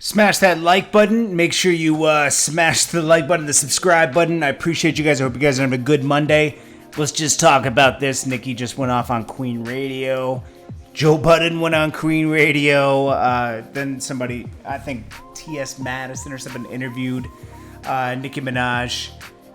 Smash that like button. Make sure you smash the like button, the subscribe button. I appreciate you guys. I hope you guys are having a good Monday. Let's just talk about this. Nicki just went off on Queen Radio. Joe Budden went on Queen Radio. Then somebody, I think T.S. Madison or something, interviewed Nicki Minaj.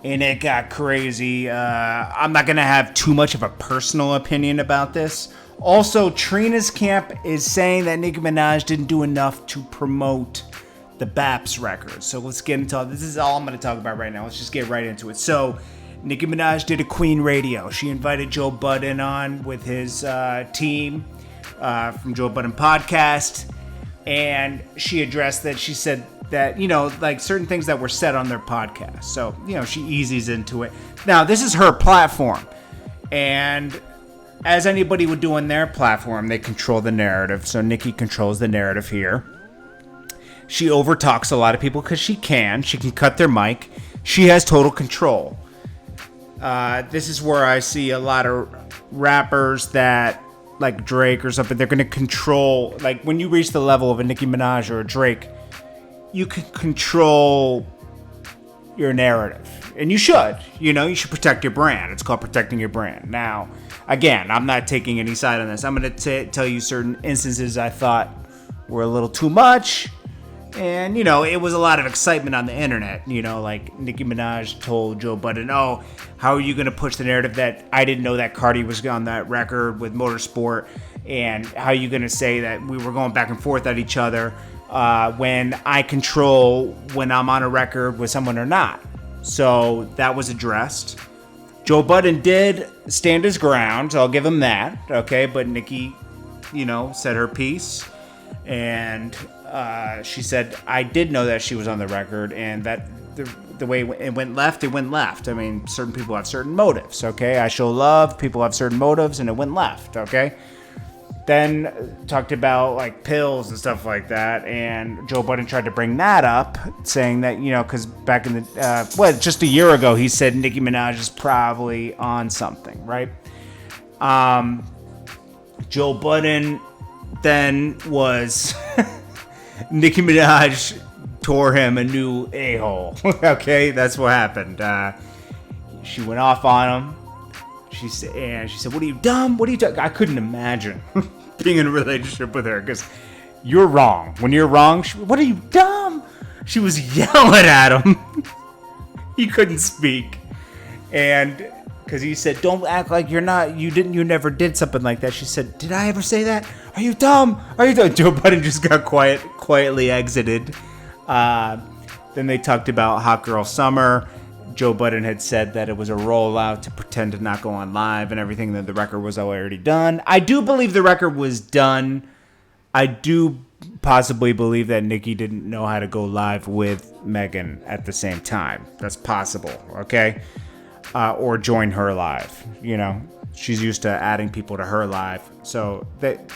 And it got crazy. I'm not going to have too much of a personal opinion about this. Also, Trina's camp is saying that Nicki Minaj didn't do enough to promote the BAPS record. So let's get into all this. Is all I'm going to talk about right now. Let's just get right into it. So Nicki Minaj did a Queen Radio. She invited Joe Budden on with his team from Joe Budden Podcast. And she addressed that. She said that, like certain things that were said on their podcast. So, she eases into it. Now, this is her platform. And as anybody would do on their platform, they control the narrative. So Nicki controls the narrative here. She overtalks a lot of people because she can. She can cut their mic. She has total control. This is where I see a lot of rappers that, like Drake or something, they're going to control, like when you reach the level of a Nicki Minaj or a Drake, you can control your narrative. And you should. You should protect your brand. It's called protecting your brand. Now, again, I'm not taking any side on this. I'm going to tell you certain instances I thought were a little too much. And, it was a lot of excitement on the internet. Like Nicki Minaj told Joe Budden, how are you going to push the narrative that I didn't know that Cardi was on that record with Motorsport? And how are you going to say that we were going back and forth at each other when I control when I'm on a record with someone or not? So that was addressed. Joe Budden did stand his ground. I'll give him that. Okay. But Nicki, said her piece. And she said, I did know that she was on the record. And that the way it went left, it went left. I mean, certain people have certain motives. Okay. I show love. People have certain motives. And it went left. Okay. Then talked about like pills and stuff like that, and Joe Budden tried to bring that up, saying that because back in the just a year ago, he said Nicki Minaj is probably on something, right? Joe Budden then was Nicki Minaj tore him a new a-hole. Okay, that's what happened. She went off on him. She said, "What are you, dumb? What are you talking?" I couldn't imagine being in a relationship with her because you're wrong. When you're wrong, what are you, dumb? She was yelling at him. He couldn't speak, and because he said, "Don't act like you never did something like that." She said, "Did I ever say that? Are you dumb? Are you dumb?" Joe Budden just got quietly exited. Then they talked about Hot Girl Summer. Joe Budden had said that it was a rollout to pretend to not go on live and everything, that the record was already done. I do believe the record was done. I do possibly believe that Nicki didn't know how to go live with Megan at the same time. That's possible, okay? Or join her live. She's used to adding people to her live. So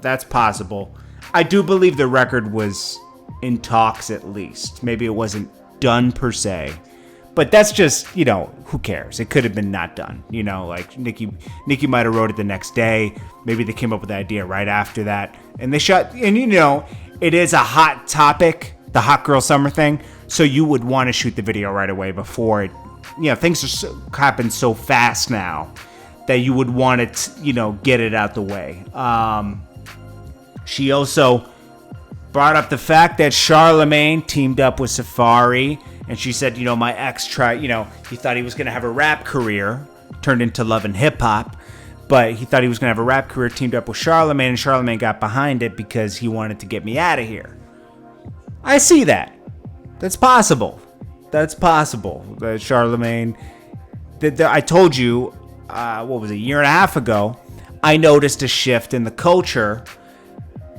that's possible. I do believe the record was in talks at least. Maybe it wasn't done per se. But that's just, who cares? It could have been not done. Like Nicki might have wrote it the next day. Maybe they came up with the idea right after that. And they shot, and it is a hot topic, the Hot Girl Summer thing. So you would want to shoot the video right away before it, things happen so fast now that you would want to, get it out the way. She also brought up the fact that Charlamagne teamed up with Safaree. And she said, my ex tried, he thought he was going to have a rap career, turned into Love and Hip Hop. But he thought he was going to have a rap career, teamed up with Charlamagne, and Charlamagne got behind it because he wanted to get me out of here. I see that. That's possible. That's possible. Charlamagne, I told you, what was it, a year and a half ago, I noticed a shift in the culture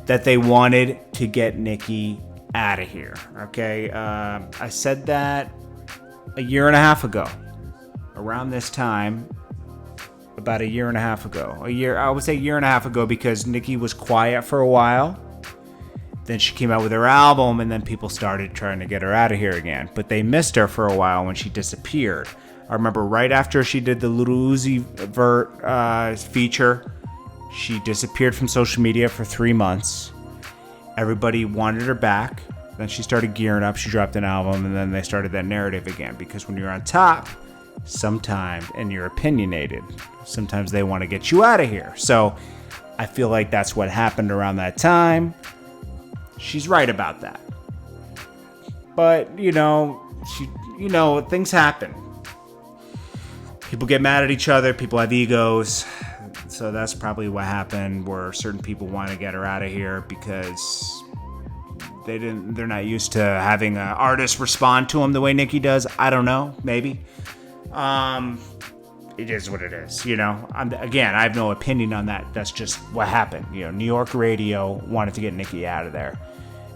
that they wanted to get Nicki out of here. Okay, I said that a year and a half ago, around this time, about a year and a half ago. I would say a year and a half ago, because Nicki was quiet for a while. Then she came out with her album, and then people started trying to get her out of here again. But they missed her for a while when she disappeared. I remember right after she did the Little Uzi Vert feature, she disappeared from social media for 3 months. Everybody wanted her back. Then she started gearing up. She dropped an album, and then they started that narrative again. Because when you're on top, sometimes, and you're opinionated, sometimes they want to get you out of here. So I feel like that's what happened around that time. She's right about that. But, things happen. People get mad at each other. People have egos. So that's probably what happened, where certain people want to get her out of here because they're not used to having an artist respond to them the way Nicki does. I don't know, maybe. It is what it is, Again, I have no opinion on that. That's just what happened. New York radio wanted to get Nicki out of there.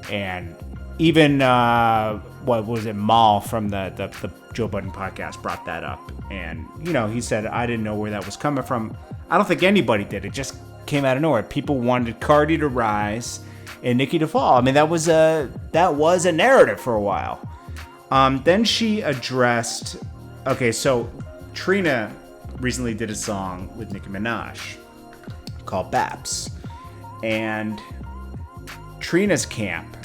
And even, what was it, Mal from the Joe Budden podcast brought that up. And, he said, I didn't know where that was coming from. I don't think anybody did. It just came out of nowhere. People wanted Cardi to rise and Nicki to fall. I mean, that was a narrative for a while. Then she addressed... Okay, so Trina recently did a song with Nicki Minaj called BAPS. And Trina's camp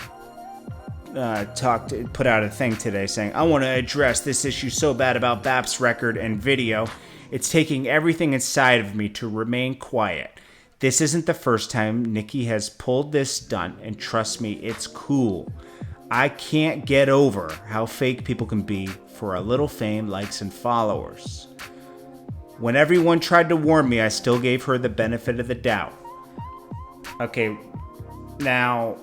put out a thing today saying, I want to address this issue so bad about BAPS record and video. It's taking everything inside of me to remain quiet. This isn't the first time Nicki has pulled this stunt, and trust me, it's cool. I can't get over how fake people can be for a little fame, likes, and followers. When everyone tried to warn me, I still gave her the benefit of the doubt. Okay, now,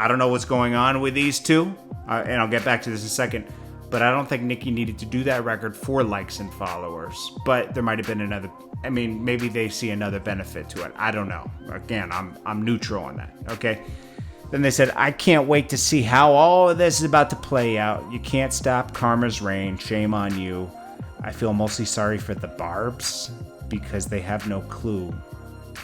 I don't know what's going on with these two, and I'll get back to this in a second, but I don't think Nicki needed to do that record for likes and followers. But there might have been another, maybe they see another benefit to it. I don't know. Again, I'm neutral on that, okay? Then they said, I can't wait to see how all of this is about to play out. You can't stop karma's reign. Shame on you. I feel mostly sorry for the Barbs because they have no clue.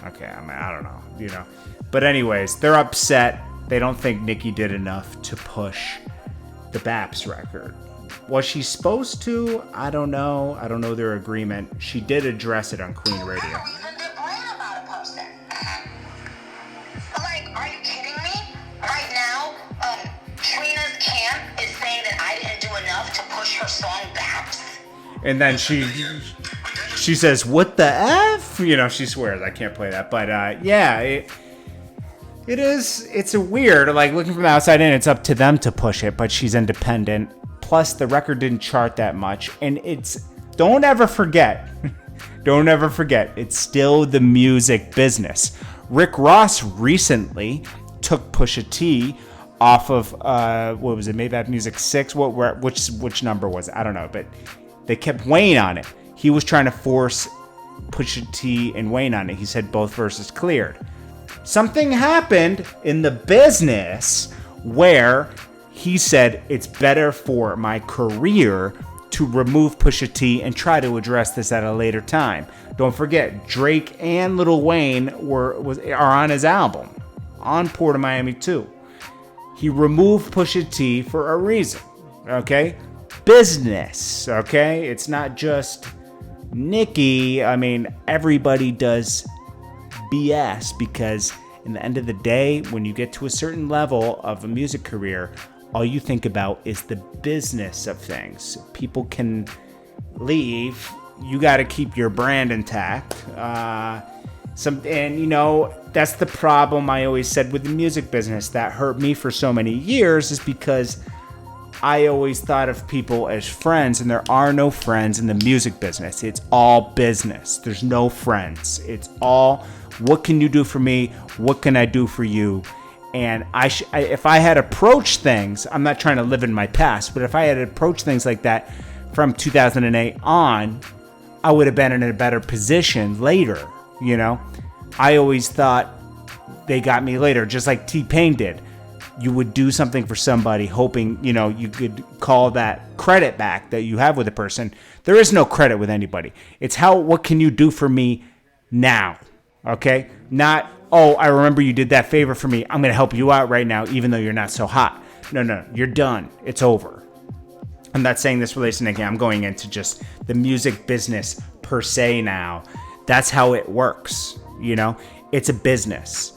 Okay, I don't know, But anyways, they're upset. They don't think Nicki did enough to push the BAPS record. Was she supposed to? I don't know. I don't know their agreement. She did address it on Queen Radio. Even the brand about a person. Like, are you kidding me? Right now, Trina's camp is saying that I didn't do enough to push her song BAPS. And then she says, what the F? She swears. I can't play that. But it's a weird, like, looking from the outside in, it's up to them to push it, but she's independent. Plus, the record didn't chart that much. And don't ever forget, it's still the music business. Rick Ross recently took Pusha T off of, what was it, Maybach Music 6? Which number was it? I don't know, but they kept Wayne on it. He was trying to force Pusha T and Wayne on it. He said both verses cleared. Something happened in the business where he said it's better for my career to remove Pusha T and try to address this at a later time. Don't forget, Drake and Lil Wayne are on his album, on Port of Miami 2. He removed Pusha T for a reason, okay? Business, okay? It's not just Nicki. Everybody does BS because in the end of the day, when you get to a certain level of a music career, all you think about is the business of things. People can leave. You got to keep your brand intact. That's the problem I always said with the music business that hurt me for so many years, is because I always thought of people as friends, and there are no friends in the music business. It's all business. There's no friends. It's all, what can you do for me? What can I do for you? And if I had approached things, I'm not trying to live in my past, but if I had approached things like that from 2008 on, I would have been in a better position later, I always thought they got me later, just like T-Pain did. You would do something for somebody hoping, you could call that credit back that you have with a person. There is no credit with anybody. It's what can you do for me now? Okay? Not, oh, I remember you did that favor for me. I'm going to help you out right now, even though you're not so hot. No, you're done. It's over. I'm not saying this relates to Nicki. I'm going into just the music business per se now. That's how it works. It's a business.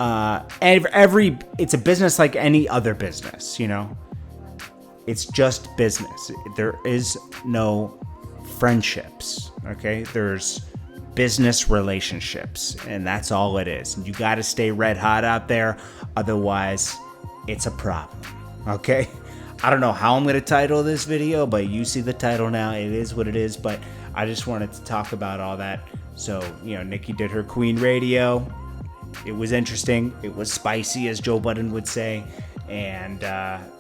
It's a business like any other business, you know. It's just business. There is no friendships, okay? There's business relationships, and that's all it is. And you got to stay red hot out there, otherwise it's a problem, okay? I don't know how I'm going to title this video, but you see the title now. It is what it is, but I just wanted to talk about all that. So, you know, Nicki did her Queen Radio. It was interesting. It was spicy, as Joe Budden would say, and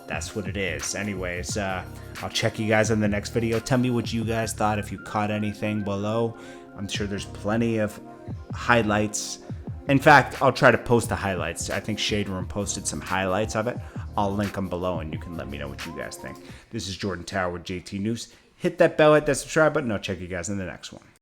that's what it is. Anyways, I'll check you guys in the next video. Tell me what you guys thought, if you caught anything below. I'm sure there's plenty of highlights. In fact, I'll try to post the highlights. I think Shade Room posted some highlights of it. I'll link them below, and you can let me know what you guys think. This is Jordan Tower with JT News. Hit that bell, hit that subscribe button. I'll check you guys in the next one.